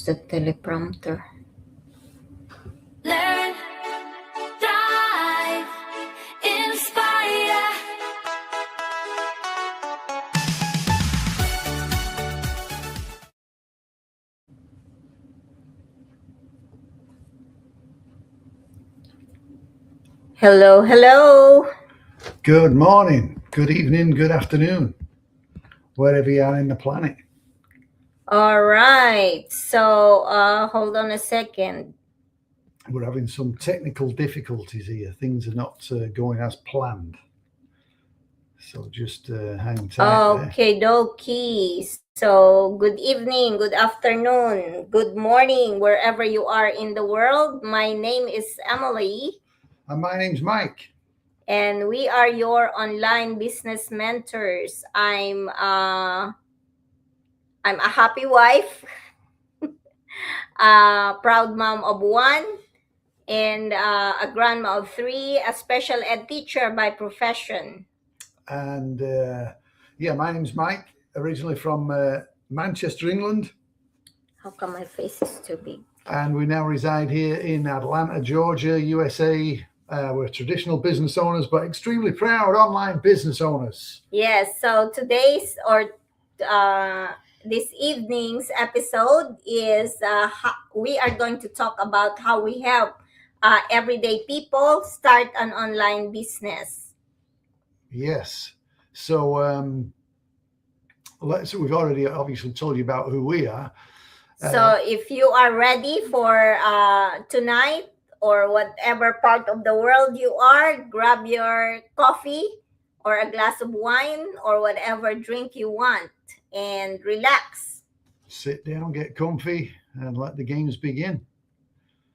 the teleprompter? Learn, dive, inspire. Hello, hello. Good morning, good evening, good afternoon, wherever you are in the planet. All right. So, hold on a second. We're having some technical difficulties here. Things are not going as planned. So just hang tight there. Okay, dokie. So, good evening, good afternoon, good morning, wherever you are in the world. My name is Emelie, And my name's Mike. and we are your online business mentors. I'm a happy wife, a proud mom of one, and a grandma of three, a special ed teacher by profession. And my name's Mike, originally from Manchester, England. How come my face is too big? And we now reside here in Atlanta, Georgia, USA. We're traditional business owners, but extremely proud online business owners. Yes, so today's or this evening's episode is we are going to talk about how we help everyday people start an online business. Yes. So we've already obviously told you about who we are. So if you are ready for tonight or whatever part of the world you are, grab your coffee or a glass of wine or whatever drink you want and relax. Sit down, get comfy, and let the games begin.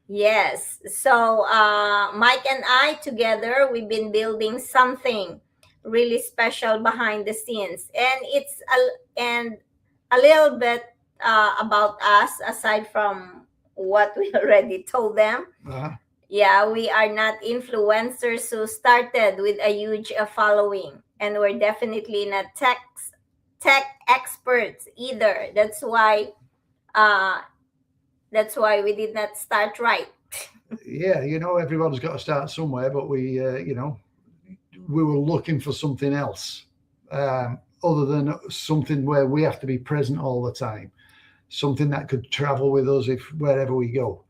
Yes. So Mike and I together, we've been building something really special behind the scenes, and it's a little bit about us aside from what we already told them. Yeah, we are not influencers who started with a huge following, and we're definitely not tech experts either. That's why we did not start right. Yeah, everyone's got to start somewhere, but we were looking for something else other than something where we have to be present all the time, something that could travel with us wherever we go.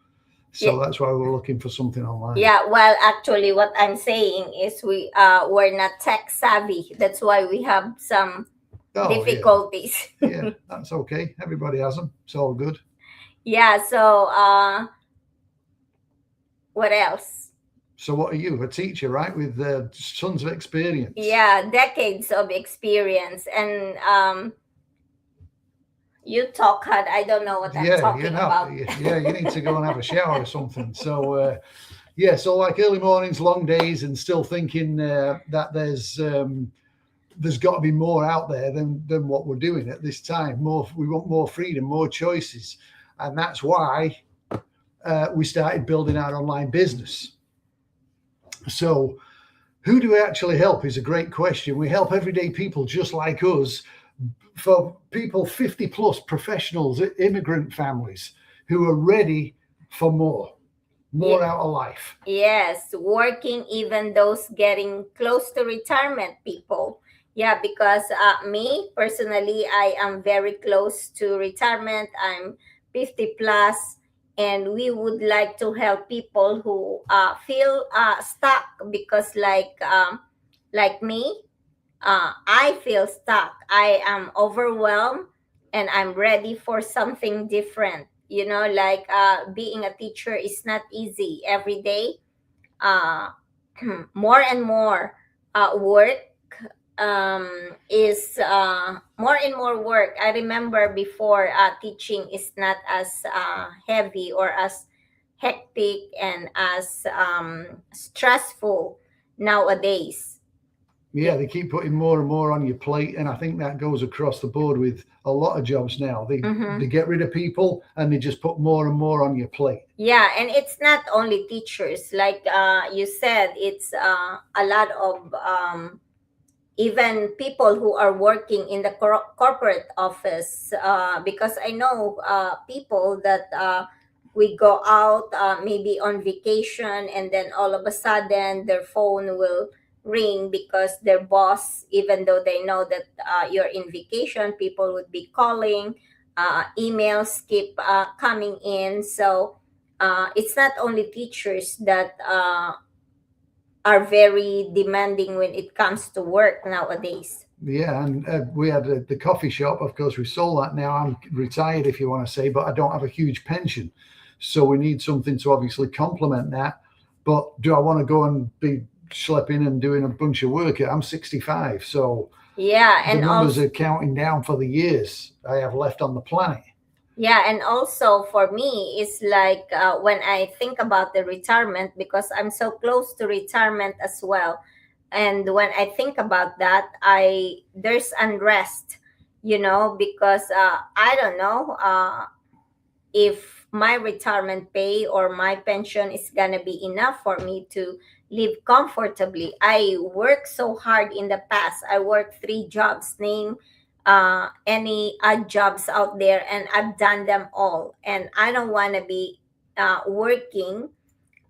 So that's why we're looking for something online. Yeah, well, actually, what I'm saying is we're not tech savvy. That's why we have some difficulties. Yeah, that's okay. Everybody has them. It's all good. Yeah, so what else? So what are you? A teacher, right? With tons of experience. Yeah, decades of experience. And you talk, Hud. I don't know what I'm talking about. Yeah, you need to go and have a shower or something. So, so like early mornings, long days, and still thinking that there's got to be more out there than what we're doing at this time. We want more freedom, more choices. And that's why we started building our online business. So who do we actually help is a great question. We help everyday people just like us, for people 50 plus, professionals, immigrant families who are ready for more out of life. Yes, working, even those getting close to retirement people. Yeah, because me personally, I am very close to retirement. I'm 50 plus, and we would like to help people who feel stuck because like me, I feel stuck. I am overwhelmed and I'm ready for something different. Like being a teacher is not easy every day. More and more work is more and more work. I remember before teaching is not as heavy or as hectic and as stressful nowadays. Yeah, they keep putting more and more on your plate, and I think that goes across the board with a lot of jobs now. They get rid of people and they just put more and more on your plate. Yeah, and it's not only teachers. Like you said, it's a lot of even people who are working in the corporate office, because I know people that we go out maybe on vacation, and then all of a sudden their phone will ring because their boss, even though they know that you're in vacation, people would be calling, emails keep coming in. So it's not only teachers that are very demanding when it comes to work nowadays. Yeah, and we had the coffee shop. Of course, we sold that now. I'm retired, if you want to say, but I don't have a huge pension, so we need something to obviously complement that. But do I want to go and be schlepping and doing a bunch of work? I'm 65, so Yeah, the and numbers also are counting down for the years I have left on the planet. yeah, and also for me, it's like when I think about the retirement, because I'm so close to retirement as well. And when I think about that, I there's unrest, because I don't know. If my retirement pay or my pension is gonna be enough for me to live comfortably. I worked so hard in the past. I worked three jobs, name any odd jobs out there, and I've done them all. And I don't want to be working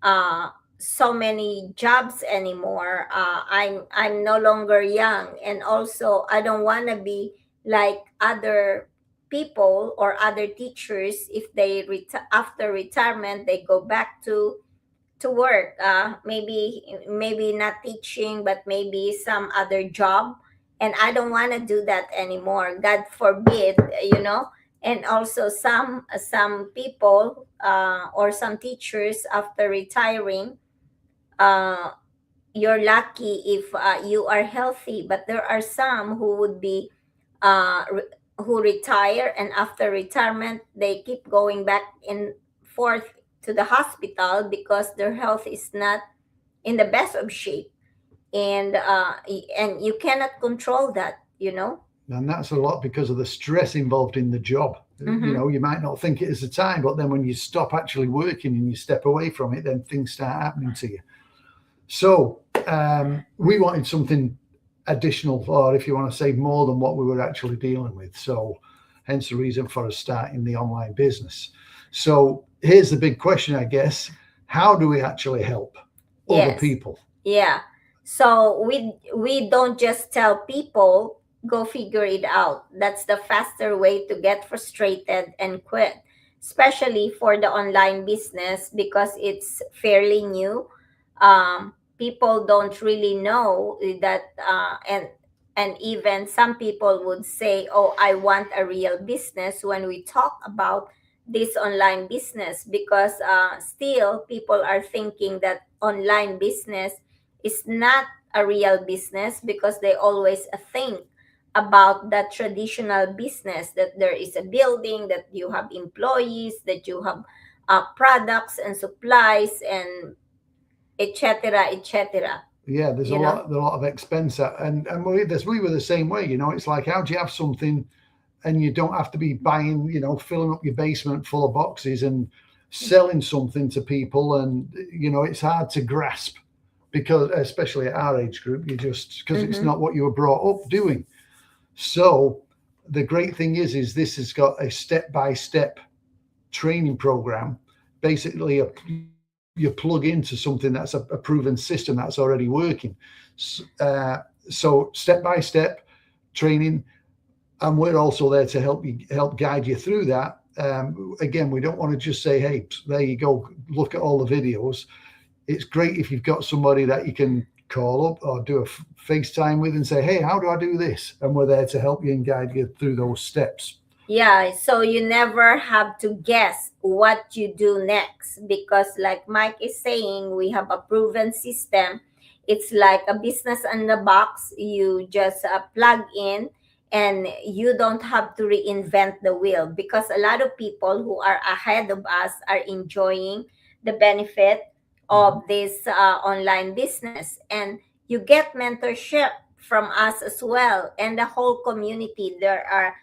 uh, so many jobs anymore. I'm no longer young, and also I don't want to be like other people or other teachers. If they after retirement they go back to work, maybe not teaching, but maybe some other job, and I don't want to do that anymore. God forbid, and also some people or some teachers after retiring, uh, you're lucky if you are healthy, but there are some who would be who retire, and after retirement they keep going back and forth to the hospital because their health is not in the best of shape, and and you cannot control that. And that's a lot because of the stress involved in the job. Mm-hmm. You might not think it is a time, but then when you stop actually working and you step away from it, then things start happening to you. So we wanted something additional, or if you want to say more than what we were actually dealing with. So hence the reason for us starting the online business. So here's the big question, I guess. How do we actually help other Yes. people? Yeah. So we don't just tell people go figure it out. That's the faster way to get frustrated and quit, especially for the online business because it's fairly new. People don't really know that, and even some people would say, "Oh, I want a real business," when we talk about this online business, because still people are thinking that online business is not a real business, because they always think about that traditional business, that there is a building, that you have employees, that you have products and supplies, and etc etc. Yeah, there's you know a lot of expense, and we were the same way. It's like, how do you have something and you don't have to be buying, filling up your basement full of boxes and selling something to people, and it's hard to grasp because, especially at our age group, you just because it's mm-hmm. not what you were brought up doing. So the great thing is this has got a step by step training program. Basically, you plug into something that's a proven system that's already working. So step by step training, and we're also there to help guide you through that. Again, we don't want to just say, hey, there you go, look at all the videos. It's great if you've got somebody that you can call up or do a FaceTime with and say, hey, how do I do this? And we're there to help you and guide you through those steps. Yeah, so you never have to guess what you do next, because, like Mike is saying, we have a proven system. It's like a business in the box. You just plug in, and you don't have to reinvent the wheel, because a lot of people who are ahead of us are enjoying the benefit Mhm. of this online business. And you get mentorship from us as well, and the whole community. There are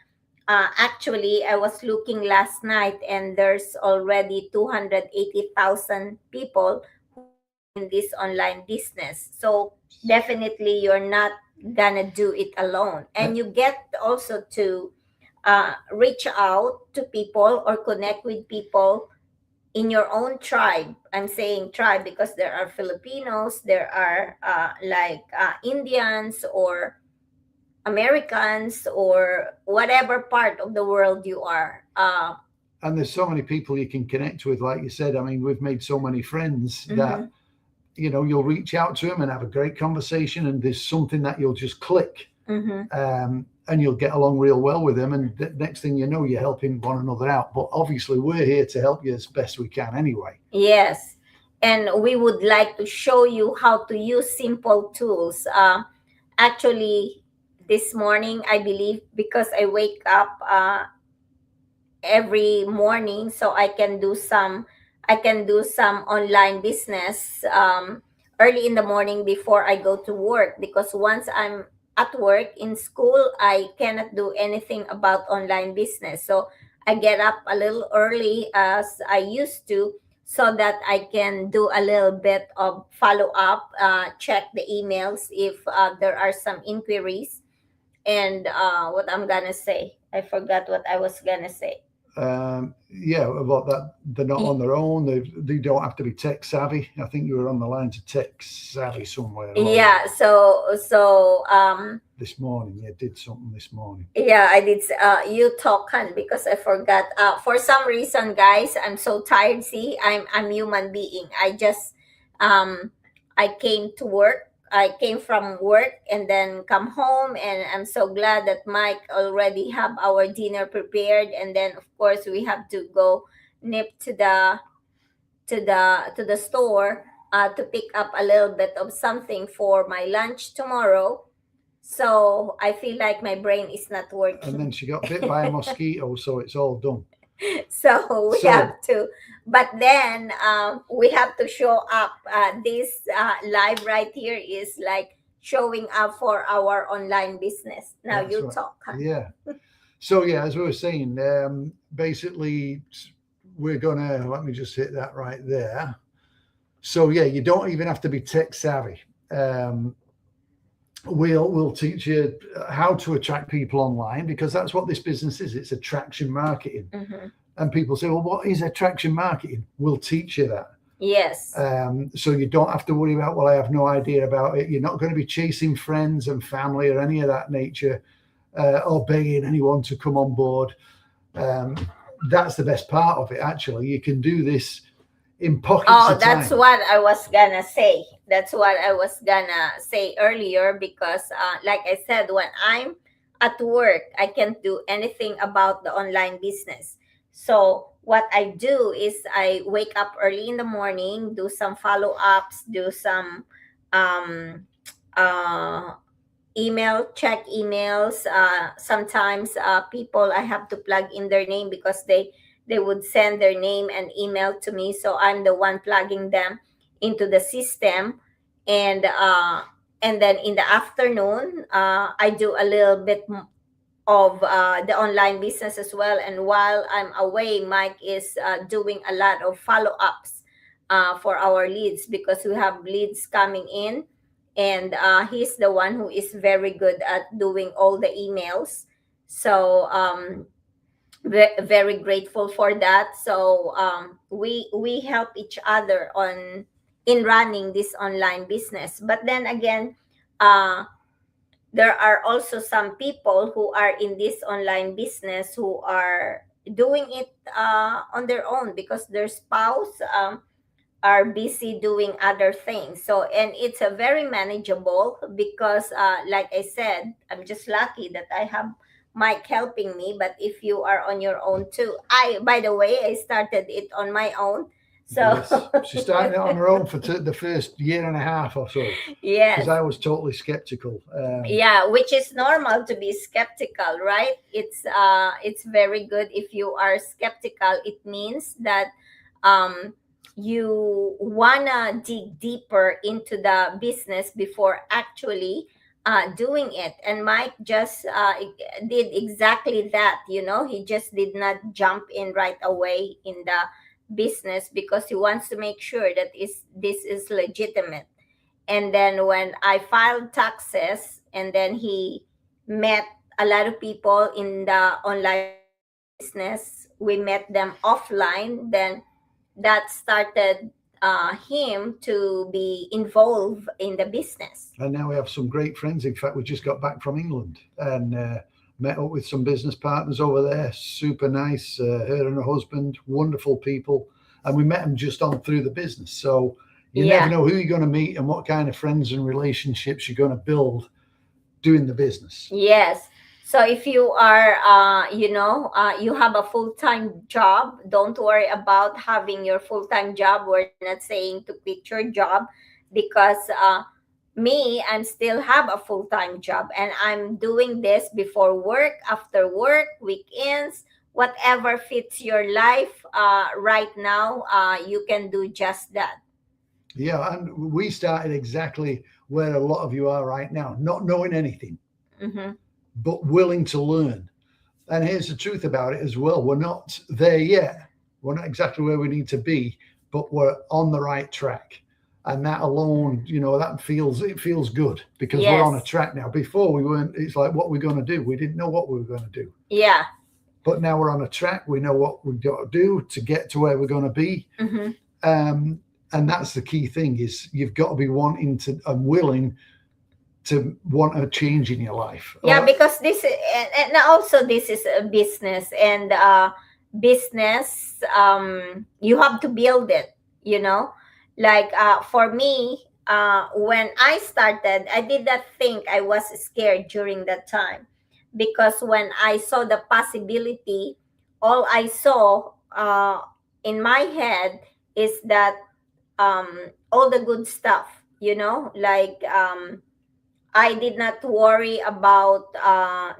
actually, I was looking last night, and there's already 280,000 people who are in this online business. So definitely, you're not gonna do it alone. Uh, And you get also to reach out to people or connect with people in your own tribe. I'm saying tribe because there are Filipinos, there are Indians or Americans or whatever part of the world you are. and there's so many people you can connect with, like you said. I mean, we've made so many friends that, Mhm, you'll reach out to them and have a great conversation, and there's something that you'll just click, mhm. and you'll get along real well with them. And the next thing you know, you're helping one another out. But obviously, we're here to help you as best we can anyway. Yes. And we would like to show you how to use simple tools. Actually, this morning, I believe, because I wake up every morning, so I can do some online business early in the morning before I go to work, because once I'm at work in school, I cannot do anything about online business. So I get up a little early as I used to, so that I can do a little bit of follow up, check the emails if there are some inquiries. And what I'm gonna say, I forgot what I was gonna say. Yeah, about that, they're not on their own. They don't have to be tech savvy. I think you were on the line to tech savvy somewhere, or Yeah, this morning. You did something this morning. yeah, I did. You talk, Han, because I forgot. For some reason, guys, I'm so tired. See, I'm human being. Um, I came to work. I came from work and then come home, and I'm so glad that Mike already have our dinner prepared. And then, of course, we have to go nip to the store to pick up a little bit of something for my lunch tomorrow. So I feel like my brain is not And then working. she got bit by a mosquito, so it's all done. So we So, have to, but then we have to show up. This live right here is like showing up for our online business. Now that's you right. talk, huh? Yeah. So yeah, as we were saying, basically, we're gonna, let me just hit that right there. So yeah, you don't even have to be tech savvy. Um, we'll teach you how to attract people online, because that's what this business is. It's attraction marketing. Mm-hmm. And people say, well, what is attraction marketing? We'll teach you that. Yes. So you don't have to worry about, well, I have no idea about it. You're not going to be chasing friends and family or any of that nature, or begging anyone to come on board. Um, that's the best part of it, actually. You can do this in pockets Oh, of that's time. what I was gonna say. That's what I was gonna say earlier, because, like I said, when I'm at work, I can't do anything about the online business. So, what I do is I wake up early in the morning, do some follow ups, do some um, uh, check emails. Sometimes people, I have to plug in their name because they would send their name and email to me, so I'm the one plugging them into the system. And uh, and then in the afternoon, I do a little bit of the online business as well. And while I'm away, Mike is doing a lot of follow-ups for our leads, because we have leads coming in. And he's the one who is very good at doing all the emails. So very grateful for that. So we help each other on in running this online business. But then again, uh, there are also some people who are in this online business who are doing it on their own, because their spouse are busy doing other things. So, and it's a very manageable, because like I said, I'm just lucky that I have Mike helping me. But if you are on your own too, I by the way, I started it on my own. So Yes. She started it on her own for the first year and a half or so, because yes. I was totally skeptical. Yeah, which is normal to be skeptical, right? It's very good. If you are skeptical, it means that um you wanna dig deeper into the business before actually doing it. And Mike just did exactly that. He just did not jump in right away in the business, because he wants to make sure that this is legitimate. And then when I filed taxes, and then he met a lot of people in the online business. We met them offline. Then that started him to be involved in the business. And now we have some great friends. In fact, we just got back from England and met up with some business partners over there. Super nice. Her and her husband, wonderful people. And we met them just on through the business. So you Yeah. never know who you're going to meet and what kind of friends and relationships you're going to build doing the business. Yes. So if you are, you have a full-time job, don't worry about having your full-time job. We're not saying to quit your job, because me, I'm still have a full-time job, and I'm doing this before work, after work, weekends, whatever fits your life. Right now, you can do just that. Yeah. And we started exactly where a lot of you are right now, not knowing anything, Mm-hmm. but willing to learn. And here's the truth about it as well. We're not there yet. We're not exactly where we need to be, but we're on the right track. And that alone, it feels good because we're on a Yes. track now. Before we weren't, it's like, what we're going to do. We didn't know what we were going to do. Yeah. But now we're on a track. We know what we've got to do to get to where we're going to be. Mm-hmm. And that's the key thing is you've got to be wanting to and willing to want a change in your life. Yeah, because this and also this is a business, and business, you have to build it, like for me, when I started, I did not think I was scared during that time, because when I saw the possibility, all I saw in my head is that all the good stuff, like I did not worry about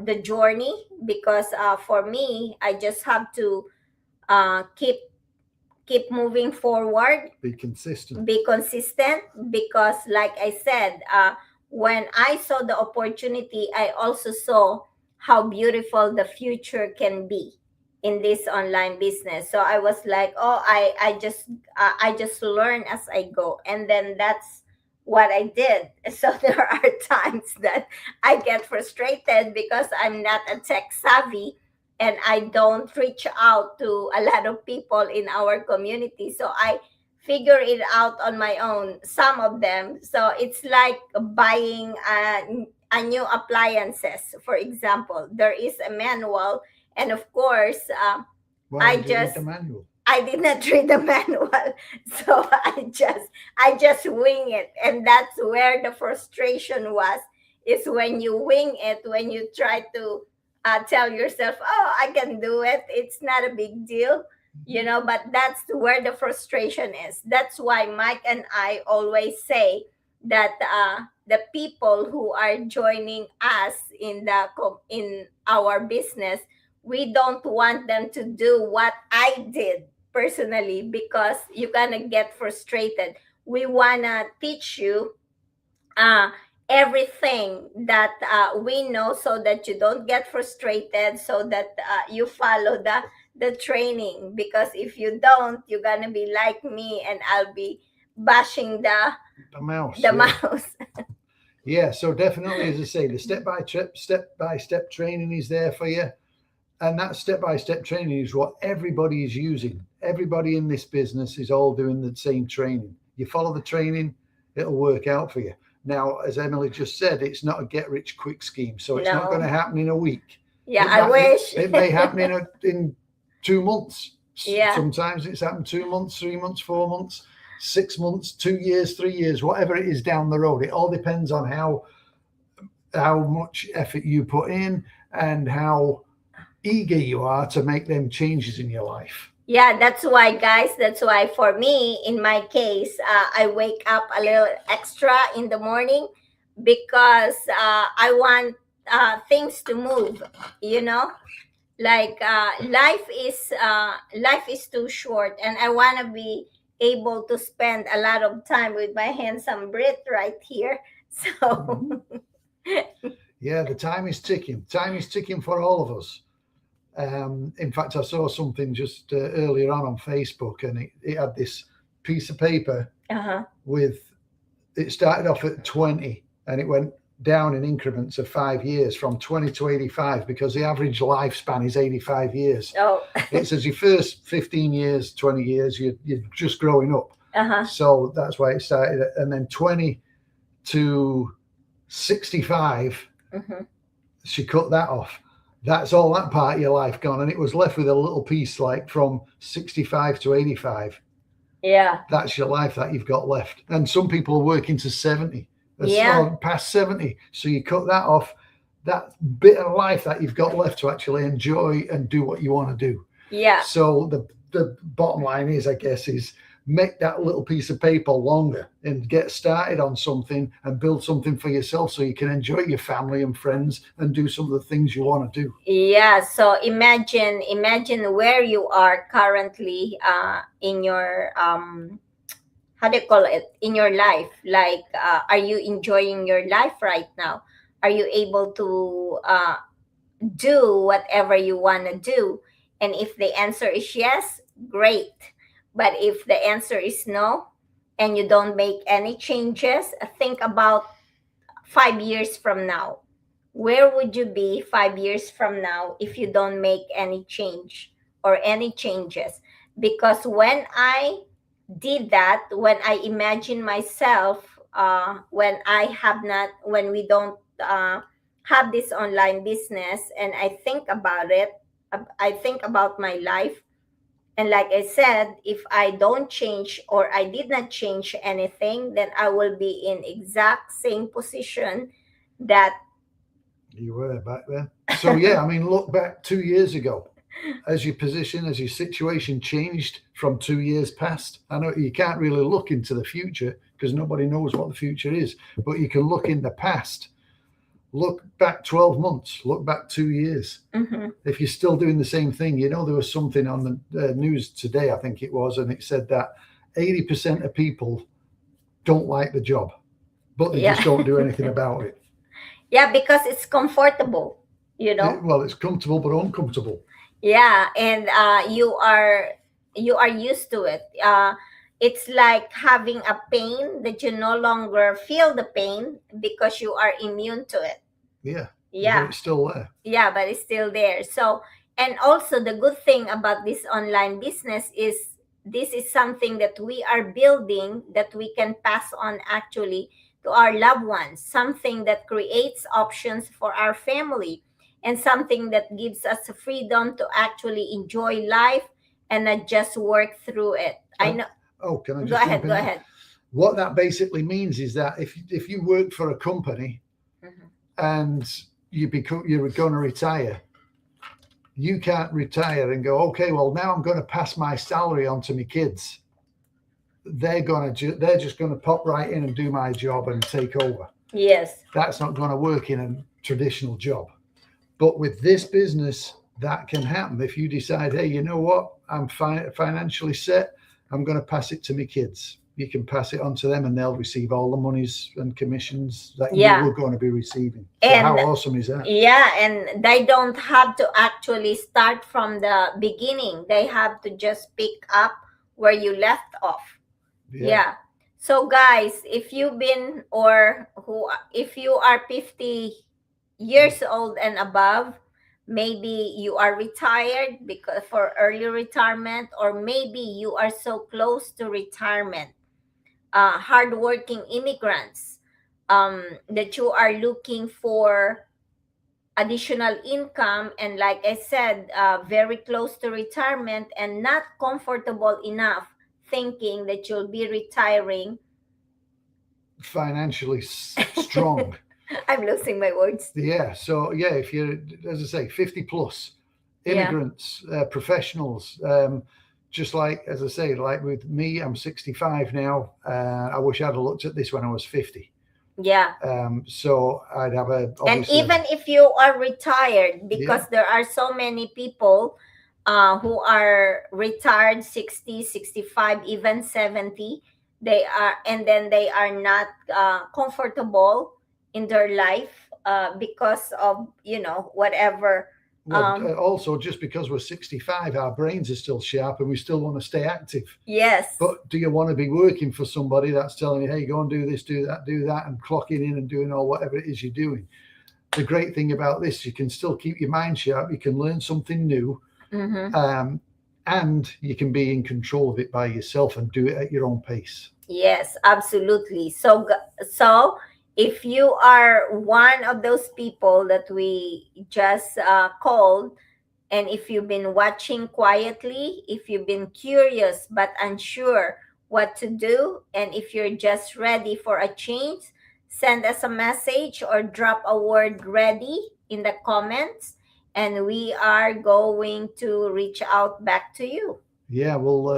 the journey, because for me, I just have to keep moving forward, Be consistent. be consistent, because like I said, when I saw the opportunity, I also saw how beautiful the future can be in this online business. So I was like, oh, I just learn as I go, and then that's what I did. So there are times that I get frustrated because I'm not a tech savvy, and I don't reach out to a lot of people in our community. So I figure it out on my own, some of them. So it's like buying a new appliances, for example. There is a manual, and of course, Why I did you read just the manual? I did not read the manual, so I just wing it, and that's where the frustration was. Is when you wing it, when you try to tell yourself, "Oh, I can do it. It's not a big deal," But that's where the frustration is. That's why Mike and I always say that the people who are joining us in our business, we don't want them to do what I did personally, because you're gonna get frustrated. We wanna teach you uh, everything that we know, so that you don't get frustrated, so that you follow the training, because if you don't, you're gonna be like me, and I'll be bashing The mouse. the Yeah. mouse. Yeah. So definitely, as I say, the step-by-step training is there for you. And that step-by-step training is what everybody is using. Everybody in this business is all doing the same training. You follow the training, it'll work out for you. Now, as Emelie just said, it's not a get-rich-quick scheme, so it's not going to No. happen in a week. Yeah, It I might, wish. it may happen in 2 months. Yeah. Sometimes it's happened 2 months, 3 months, 4 months, 6 months, 2 years, 3 years, whatever it is down the road. It all depends on how much effort you put in and how eager you are to make them changes in your life. Yeah, that's why, guys. That's why, for me, in my case, I wake up a little extra in the morning, because I want things to move. You know, like life is too short, and I want to be able to spend a lot of time with my handsome Brit right here. So Yeah, the time is ticking. Time is ticking for all of us. In fact, I saw something just earlier on Facebook, and it had this piece of paper uh-huh. with, it started off at 20 and it went down in increments of 5 years from 20 to 85 because the average lifespan is 85 years. Oh. It's as your first 15 years, 20 years, you're just growing up. Uh-huh. So that's why it started. And then 20 to 65, Mm-hmm. she cut that off. That's all that part of your life gone. And it was left with a little piece like from 65 to 85. Yeah. That's your life that you've got left. And some people are working to 70, Yeah. or past 70. So you cut that off, that bit of life that you've got left to actually enjoy and do what you want to do. Yeah. So the bottom line is, I guess, is make that little piece of paper longer and get started on something and build something for yourself so you can enjoy your family and friends and do some of the things you want to do. Yeah, so imagine where you are currently in your how do you call it, in your life, like are you enjoying your life right now? Are you able to do whatever you want to do? And if the answer is yes, great. But if the answer is no and you don't make any changes, think about 5 years from now. Where would you be 5 years from now if you don't make any change or any changes? Because when I did that, when I imagine myself, when we don't have this online business, and I think about it, I think about my life. And like I said, if I don't change or I did not change anything, then I will be in exact same position that You were back then. So yeah, I mean, look back 2 years ago. As your position, as your situation changed from 2 years past. I know you can't really look into the future because nobody knows what the future is, but you can look in the past. Look back 12 months, look back 2 years. mm-hmm. If you're still doing the same thing, you know, there was something on the news today, I think it was, and it said that 80% of people don't like the job, but they just don't do anything about it. Yeah, because it's comfortable, you know. Well, it's comfortable but uncomfortable. Yeah, and you are used to it. It's like having a pain that you no longer feel the pain because you are immune to it. Yeah. Yeah. But it's still there. Yeah, but it's still there. So, and also the good thing about this online business is this is something that we are building that we can pass on actually to our loved ones, something that creates options for our family, and something that gives us the freedom to actually enjoy life and not just work through it. I know. Oh, can I Go just ahead, jump in go there? ahead. What that basically means is that if you work for a company Mhm. and you're going to retire, you can't retire and go, okay, well now I'm going to pass my salary on to my kids. They're just going to pop right in and do my job and take over. Yes. That's not going to work in a traditional job. But with this business, that can happen. If you decide, hey, you know what, I'm financially set, I'm going to pass it to my kids. You can pass it on to them and they'll receive all the monies and commissions that Yeah. you were going to be receiving. So And how awesome is that? yeah, and they don't have to actually start from the beginning. They have to just pick up where you left off. Yeah. So guys, if you've been or who if you are 50 years old and above, maybe you are retired because for early retirement, or maybe you are so close to retirement, hardworking immigrants, that you are looking for additional income, and like I said, very close to retirement and not comfortable enough thinking that you'll be retiring Financially strong. I'm losing my words. Yeah. So yeah, if you're, as I say, 50 plus, immigrants, professionals, just like, as I say, like with me, I'm 65 now. I wish I'd have looked at this when I was 50. Yeah. So I'd have And obviously. even if you are retired, because there are so many people who are retired 60, 65, even 70, they are, and then they are not comfortable in their life because of, whatever Well, also, just because we're 65, our brains are still sharp and we still want to stay active. Yes. But do you want to be working for somebody that's telling you, hey, go and do this, do that, and clocking in and doing all whatever it is you're doing? The great thing about this, you can still keep your mind sharp. You can learn something new, and you can be in control of it by yourself and do it at your own pace. Yes, absolutely. So if you are one of those people that we just called, and if you've been watching quietly, if you've been curious but unsure what to do, and if you're just ready for a change, send us a message or drop a word ready in the comments, and we are going to reach out back to you. Yeah, we'll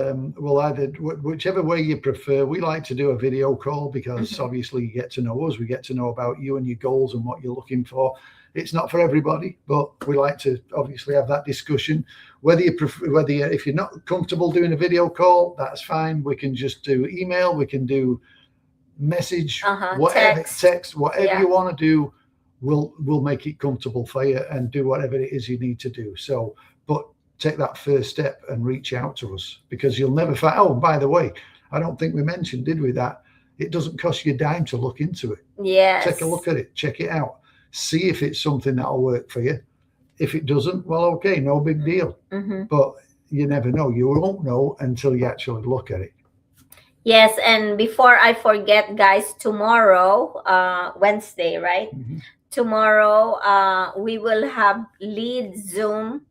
either whichever way you prefer. We like to do a video call because obviously you get to know us, we get to know about you and your goals and what you're looking for. It's not for everybody, but we like to obviously have that discussion. Whether you prefer, if you're not comfortable doing a video call, that's fine. We can just do email, we can do message, whatever, text, whatever you want to do. We'll make it comfortable for you and do whatever it is you need to do. So, but take that first step and reach out to us, because you'll never find. Oh, by the way, I don't think we mentioned, did we, that it doesn't cost you a dime to look into it. Yes. Take a look at it, check it out, see if it's something that'll work for you. If it doesn't, well, okay, no big deal. But you never know. You won't know until you actually look at it. Yes, and before I forget, guys, tomorrow, Wednesday, right? Tomorrow, we will have lead Zoom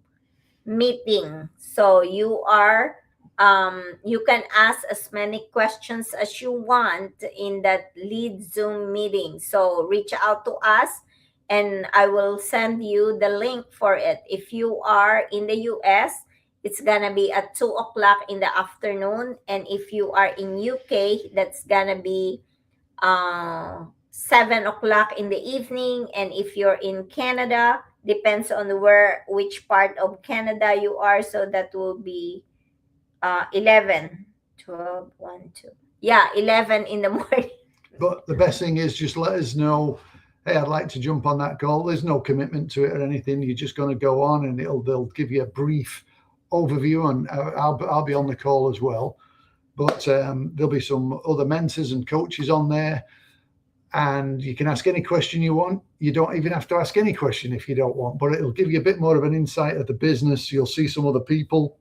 meeting. So you can ask as many questions as you want in that lead Zoom meeting. So reach out to us and I will send you the link for it. If you are in the US, it's gonna be at 2 o'clock in the afternoon. And if you are in UK, that's gonna be 7 o'clock in the evening. And if you're in Canada, depends on which part of Canada you are, so that will be 11, 12, 1, 2. Yeah, 11 in the morning. But the best thing is just let us know, hey, I'd like to jump on that call. There's no commitment to it or anything. You're just going to go on and they'll give you a brief overview, and I'll be on the call as well. But there'll be some other mentors and coaches on there, and you can ask any question you want. You don't even have to ask any question if you don't want, but it'll give you a bit more of an insight of the business. You'll see some other people.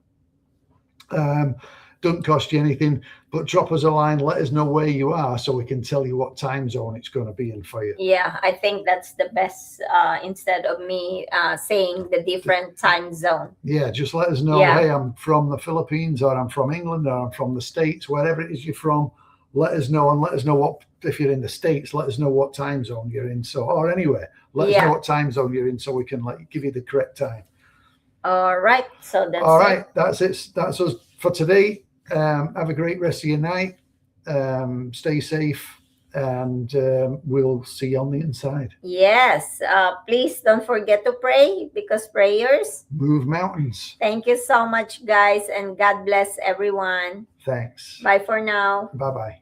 Don't cost you anything, but drop us a line, let us know where you are so we can tell you what time zone it's going to be in for you. Yeah, I think that's the best, instead of me saying the different time zone. Yeah, just let us know, hey, I'm from the Philippines, or I'm from England, or I'm from the States, wherever it is you're from. Let us know, and let us know what, if you're in the States, let us know what time zone you're in. So, or anywhere, let us know what time zone you're in so we can give you the correct time. All right. So that's all right. That's it. That's us for today. Have a great rest of your night. Stay safe, and we'll see you on the inside. Yes. Please don't forget to pray, because prayers move mountains. Thank you so much, guys, and God bless everyone. Thanks. Bye for now. Bye-bye.